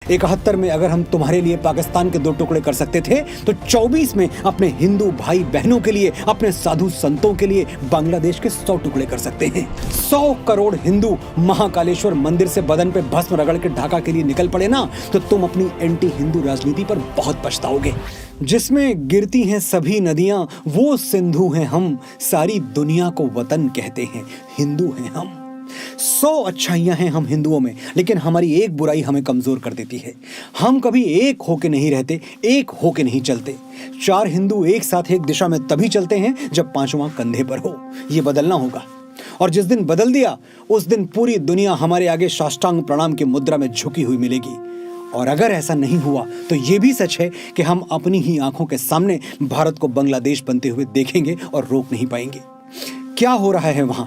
71 में अगर हम तुम्हारे लिए पाकिस्तान के 2 टुकड़े कर सकते थे तो 24 में अपने हिंदू भाई बहनों के लिए, अपने साधु संतों के लिए बांग्लादेश के 100 टुकड़े कर सकते हैं। 100 करोड़ हिंदू महाकालेश्वर मंदिर से बदन पे भस्म रगड़ के ढाका के लिए निकल पड़े ना, तो तुम अपनी एंटी हिंदू राजनीति पर बहुत पछताओगे। जिसमें गिरती हैं सभी नदियां वो सिंधु हैं हम, सारी दुनिया को वतन कहते हैं, हिंदू हैं हम। 100 अच्छाइयां हैं हम हिंदुओं में, लेकिन हमारी एक बुराई हमें कमजोर कर देती है। हम कभी एक होके नहीं रहते, एक होके नहीं चलते। 4 हिंदू एक साथ एक दिशा में तभी चलते हैं जब 5वां कंधे पर हो। ये बदलना होगा, और जिस दिन बदल दिया उस दिन पूरी दुनिया हमारे आगे साष्टांग प्रणाम की मुद्रा में झुकी हुई मिलेगी। और अगर ऐसा नहीं हुआ तो ये भी सच है कि हम अपनी ही आंखों के सामने भारत को बांग्लादेश बनते हुए देखेंगे और रोक नहीं पाएंगे। क्या हो रहा है वहां?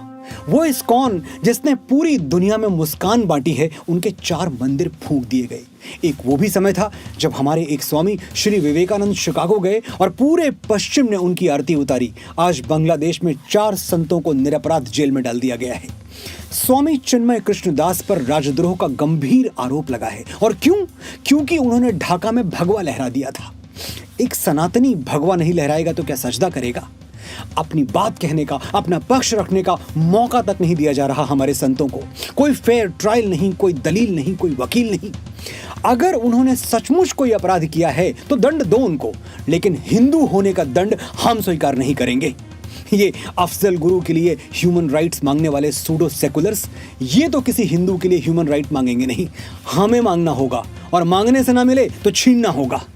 वो इस्कॉन जिसने पूरी दुनिया में मुस्कान बांटी है, उनके 4 मंदिर फूंक दिए गए। एक वो भी समय था जब हमारे एक स्वामी श्री विवेकानंद शिकागो गए और पूरे पश्चिम ने उनकी आरती उतारी। आज बांग्लादेश में 4 संतों को निरपराध जेल में डाल दिया गया है। स्वामी चिन्मय कृष्णदास पर राजद्रोह का गंभीर आरोप लगा है। और क्यों? क्योंकि उन्होंने ढाका में भगवा लहरा दिया था। एक सनातनी भगवा नहीं लहराएगा तो क्या सजदा करेगा? अपनी बात कहने का, अपना पक्ष रखने का मौका तक नहीं दिया जा रहा हमारे संतों को। कोई फेयर ट्रायल नहीं, कोई दलील नहीं, कोई वकील नहीं। अगर उन्होंने सचमुच कोई अपराध किया है तो दंड दो उनको, लेकिन हिंदू होने का दंड हम स्वीकार नहीं करेंगे। ये अफजल गुरु के लिए ह्यूमन राइट्स मांगने वाले सूडो सेकुलर्स, ये तो किसी हिंदू के लिए ह्यूमन राइट मांगेंगे नहीं। हमें मांगना होगा, और मांगने से ना मिले तो छीनना होगा।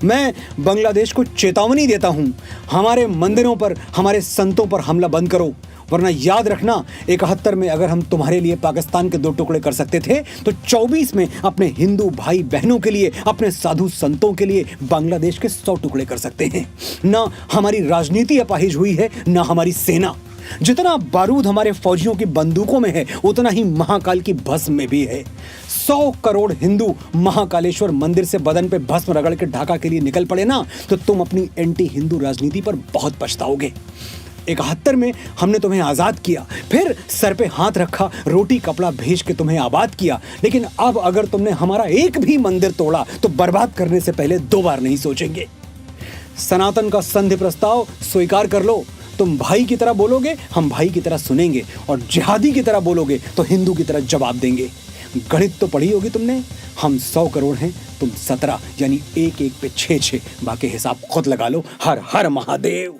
मैं बांग्लादेश को चेतावनी देता हूं, हमारे मंदिरों पर, हमारे संतों पर हमला बंद करो, वरना याद रखना 71 में अगर हम तुम्हारे लिए पाकिस्तान के 2 टुकड़े कर सकते थे तो 24 में अपने हिंदू भाई बहनों के लिए, अपने साधु संतों के लिए बांग्लादेश के 100 टुकड़े कर सकते हैं। ना हमारी राजनीति अपाहिज हुई है, ना हमारी सेना। जितना बारूद हमारे फौजियों की बंदूकों में है, उतना ही महाकाल की भस्म में भी है। 100 करोड़ हिंदू महाकालेश्वर मंदिर से बदन पे भस्म रगड़ के ढाका के लिए निकल पड़े ना, तो तुम अपनी एंटी हिंदू राजनीति पर बहुत पछताओगे। 71 में हमने तुम्हें आजाद किया, फिर सर पे हाथ रखा, रोटी कपड़ा भेज के तुम्हें आबाद किया। लेकिन अब अगर तुमने हमारा एक भी मंदिर तोड़ा तो बर्बाद करने से पहले 2 बार नहीं सोचेंगे। सनातन का संधि प्रस्ताव स्वीकार कर लो। तुम भाई की तरह बोलोगे, हम भाई की तरह सुनेंगे, और जिहादी की तरह बोलोगे तो हिंदू की तरह जवाब देंगे। गणित तो पढ़ी होगी तुमने, हम 100 करोड़ हैं, तुम 17, यानी 1 1 पे 6 6। बाकी हिसाब खुद लगा लो। हर हर महादेव।